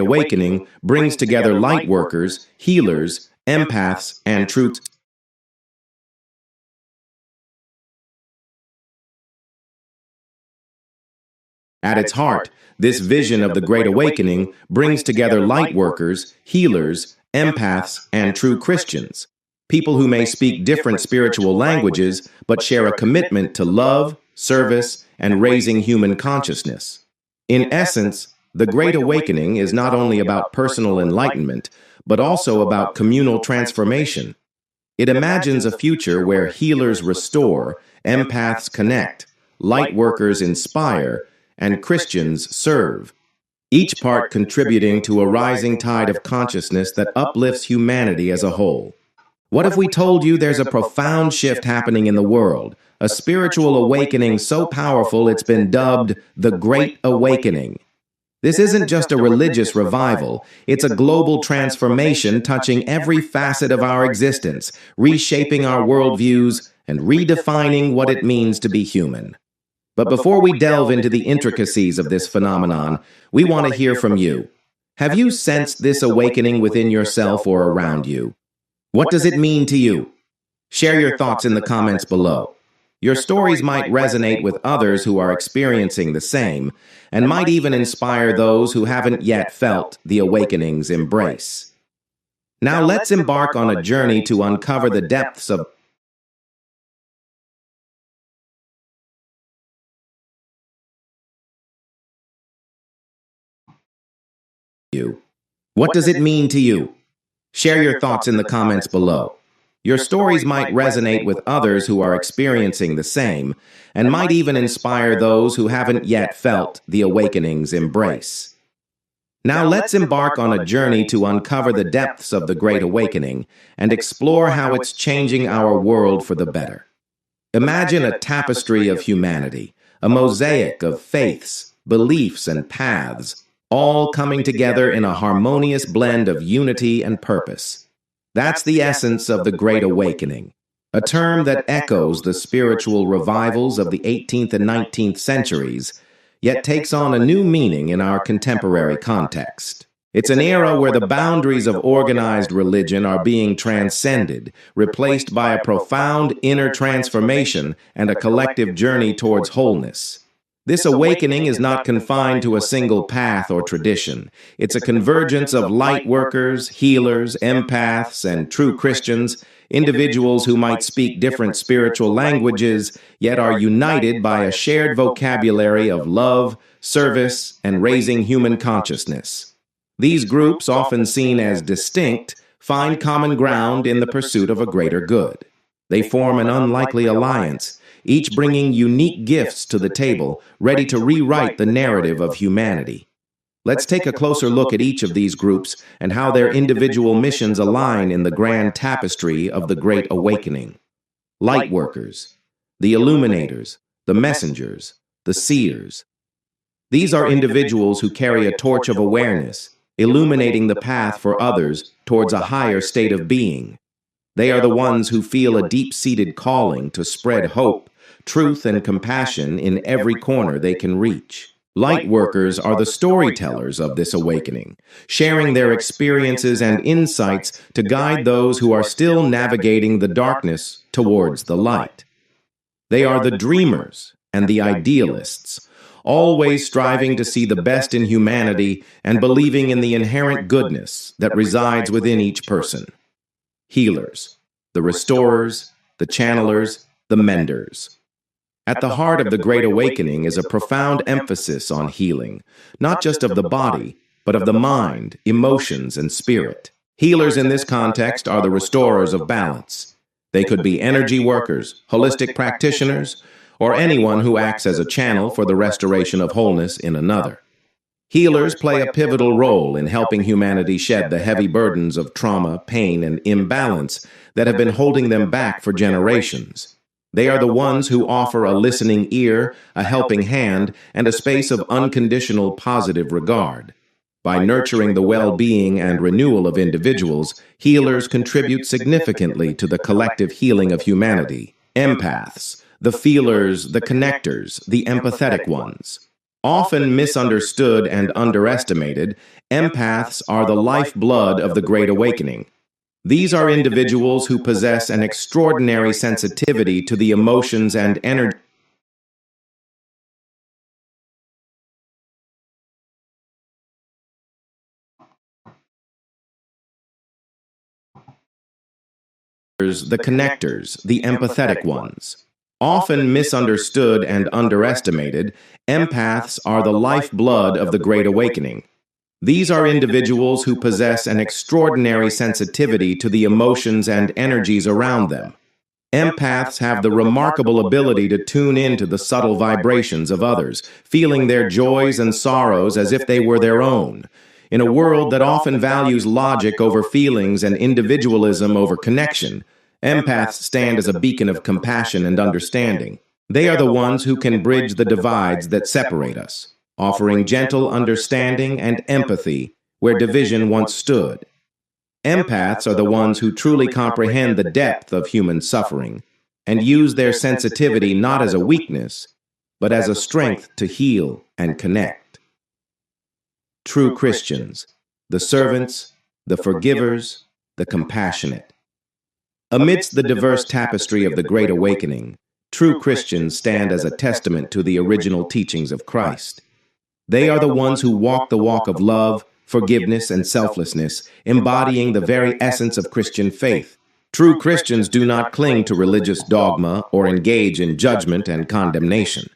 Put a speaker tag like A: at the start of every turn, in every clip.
A: Awakening brings together light workers, healers, empaths, and truth. At its heart, this vision of the Great Awakening brings together light workers, healers, empaths, and true Christians, people who may speak different spiritual languages but share a commitment to love, service, and raising human consciousness. In essence, the Great Awakening is not only about personal enlightenment, but also about communal transformation. It imagines a future where healers restore, empaths connect, light workers inspire, and Christians serve, each part contributing to a rising tide of consciousness that uplifts humanity as a whole. What if we told you there's a profound shift happening in the world, a spiritual awakening so powerful it's been dubbed the Great Awakening? This isn't just a religious revival, it's a global transformation touching every facet of our existence, reshaping our worldviews and redefining what it means to be human. But before we delve into the intricacies of this phenomenon, we want to hear from you. Have you sensed this awakening within yourself or around you? What does it mean to you? Share your thoughts in the comments below. Your stories might resonate with others who are experiencing the same, and might even inspire those who haven't yet felt the awakening's embrace. Now let's embark on a journey to uncover the depths of you. What does it mean to you? Share your thoughts in the comments below. Your stories might resonate with others who are experiencing the same, and might even inspire those who haven't yet felt the awakening's embrace. Now let's embark on a journey to uncover the depths of the Great Awakening and explore how it's changing our world for the better. Imagine a tapestry of humanity, a mosaic of faiths, beliefs, and paths, all coming together in a harmonious blend of unity and purpose. That's the essence of the Great Awakening, a term that echoes the spiritual revivals of the 18th and 19th centuries, yet takes on a new meaning in our contemporary context. It's an era where the boundaries of organized religion are being transcended, replaced by a profound inner transformation and a collective journey towards wholeness. This awakening is not confined to a single path or tradition. It's a convergence of light workers, healers, empaths, and true Christians, individuals who might speak different spiritual languages, yet are united by a shared vocabulary of love, service, and raising human consciousness. These groups, often seen as distinct, find common ground in the pursuit of a greater good. They form an unlikely alliance, each bringing unique gifts to the table, ready to rewrite the narrative of humanity. Let's take a closer look at each of these groups and how their individual missions align in the grand tapestry of the Great Awakening. Light workers, the illuminators, the messengers, the seers. These are individuals who carry a torch of awareness, illuminating the path for others towards a higher state of being. They are the ones who feel a deep-seated calling to spread hope, truth, and compassion in every corner they can reach. Light workers are the storytellers of this awakening, sharing their experiences and insights to guide those who are still navigating the darkness towards the light. They are the dreamers and the idealists, always striving to see the best in humanity and believing in the inherent goodness that resides within each person. Healers, the restorers, the channelers, the menders. At the heart of the Great Awakening is a profound emphasis on healing, not just of the body, but of the mind, emotions, and spirit. Healers in this context are the restorers of balance. They could be energy workers, holistic practitioners, or anyone who acts as a channel for the restoration of wholeness in another. Healers play a pivotal role in helping humanity shed the heavy burdens of trauma, pain, and imbalance that have been holding them back for generations. They are the ones who offer a listening ear, a helping hand, and a space of unconditional positive regard. By nurturing the well-being and renewal of individuals, healers contribute significantly to the collective healing of humanity. Empaths, the feelers, the connectors, the empathetic ones. Often misunderstood and underestimated, empaths are the lifeblood of the Great Awakening. These are individuals who possess an extraordinary sensitivity to the emotions and energy the connectors, the empathetic ones. Often misunderstood and underestimated, empaths are the lifeblood of the Great Awakening. These are individuals who possess an extraordinary sensitivity to the emotions and energies around them. Empaths have the remarkable ability to tune into the subtle vibrations of others, feeling their joys and sorrows as if they were their own. In a world that often values logic over feelings and individualism over connection, empaths stand as a beacon of compassion and understanding. They are the ones who can bridge the divides that separate us, offering gentle understanding and empathy where division once stood. Empaths are the ones who truly comprehend the depth of human suffering and use their sensitivity not as a weakness, but as a strength to heal and connect. True Christians, the servants, the forgivers, the compassionate. Amidst the diverse tapestry of the Great Awakening, true Christians stand as a testament to the original teachings of Christ. They are the ones who walk the walk of love, forgiveness, and selflessness, embodying the very essence of Christian faith. True Christians do not cling to religious dogma or engage in judgment and condemnation.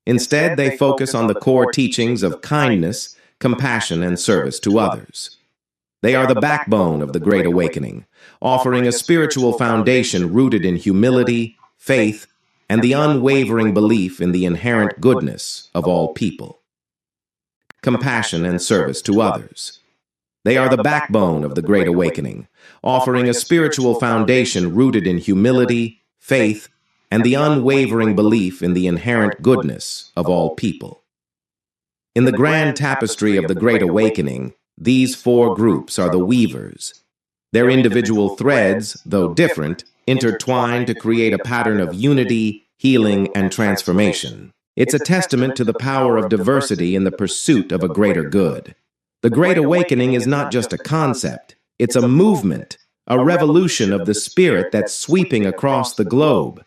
A: Instead, they focus on the core teachings of kindness, compassion, and service to others. They are the backbone of the Great Awakening, offering a spiritual foundation rooted in humility, faith, and the unwavering belief in the inherent goodness of all people. Compassion and service to others. They are the backbone of the Great Awakening, offering a spiritual foundation rooted in humility, faith, and the unwavering belief in the inherent goodness of all people. In the grand tapestry of the Great Awakening, these four groups are the weavers. Their individual threads, though different, intertwine to create a pattern of unity, healing, and transformation. It's a testament to the power of diversity in the pursuit of a greater good. The Great Awakening is not just a concept, it's a movement, a revolution of the spirit that's sweeping across the globe.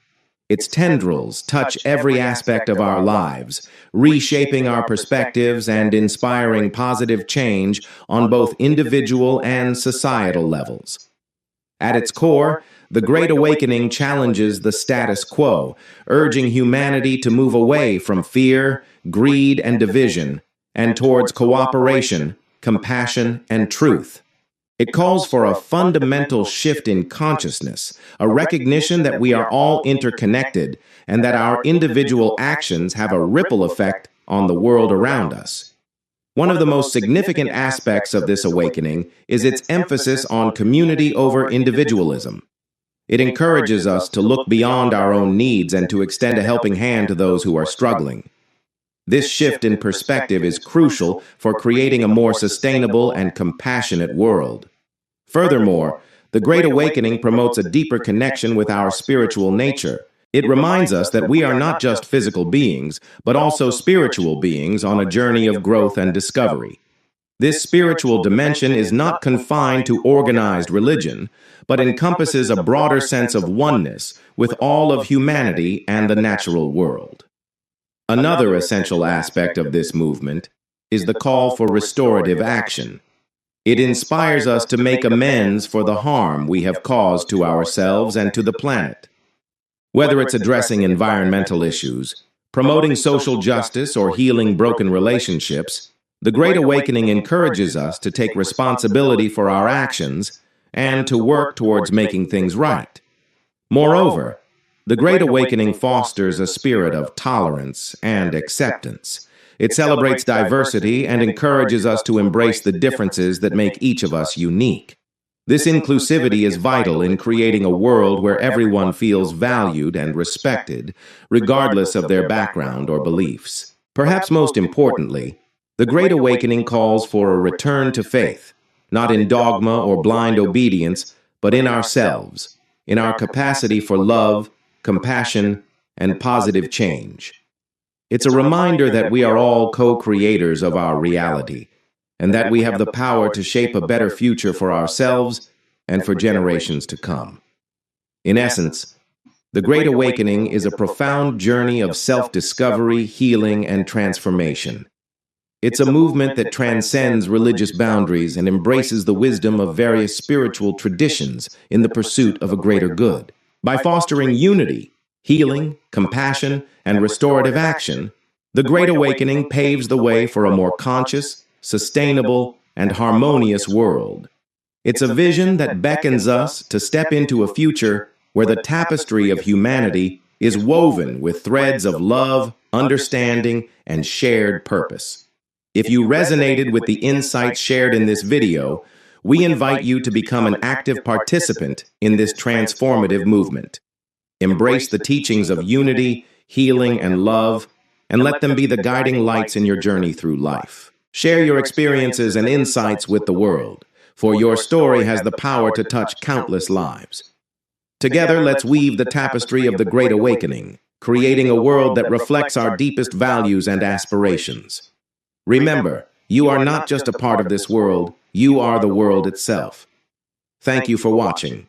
A: Its tendrils touch every aspect of our lives, reshaping our perspectives and inspiring positive change on both individual and societal levels. At its core, the Great Awakening challenges the status quo, urging humanity to move away from fear, greed, and division, and towards cooperation, compassion, and truth. It calls for a fundamental shift in consciousness, a recognition that we are all interconnected and that our individual actions have a ripple effect on the world around us. One of the most significant aspects of this awakening is its emphasis on community over individualism. It encourages us to look beyond our own needs and to extend a helping hand to those who are struggling. This shift in perspective is crucial for creating a more sustainable and compassionate world. Furthermore, the Great Awakening promotes a deeper connection with our spiritual nature. It reminds us that we are not just physical beings, but also spiritual beings on a journey of growth and discovery. This spiritual dimension is not confined to organized religion, but encompasses a broader sense of oneness with all of humanity and the natural world. Another essential aspect of this movement is the call for restorative action. It inspires us to make amends for the harm we have caused to ourselves and to the planet. Whether it's addressing environmental issues, promoting social justice, or healing broken relationships, the Great Awakening encourages us to take responsibility for our actions and to work towards making things right. Moreover, the Great Awakening fosters a spirit of tolerance and acceptance. It celebrates diversity and encourages us to embrace the differences that make each of us unique. This inclusivity is vital in creating a world where everyone feels valued and respected, regardless of their background or beliefs. Perhaps most importantly, the Great Awakening calls for a return to faith, not in dogma or blind obedience, but in ourselves, in our capacity for love, compassion, and positive change. It's a reminder that we are all co-creators of our reality, and that we have the power to shape a better future for ourselves and for generations to come. In essence, the Great Awakening is a profound journey of self-discovery, healing, and transformation. It's a movement that transcends religious boundaries and embraces the wisdom of various spiritual traditions in the pursuit of a greater good. By fostering unity, healing, compassion, and restorative action, the Great Awakening paves the way for a more conscious, sustainable, and harmonious world. It's a vision that beckons us to step into a future where the tapestry of humanity is woven with threads of love, understanding, and shared purpose. If you resonated with the insights shared in this video, we invite you to become an active participant in this transformative movement. Embrace the teachings of unity, healing, and love, and let them be the guiding lights in your journey through life. Share your experiences and insights with the world, for your story has the power to touch countless lives. Together, let's weave the tapestry of the Great Awakening, creating a world that reflects our deepest values and aspirations. Remember, you are not just a part of this world, you are the world itself. Thank you for watching.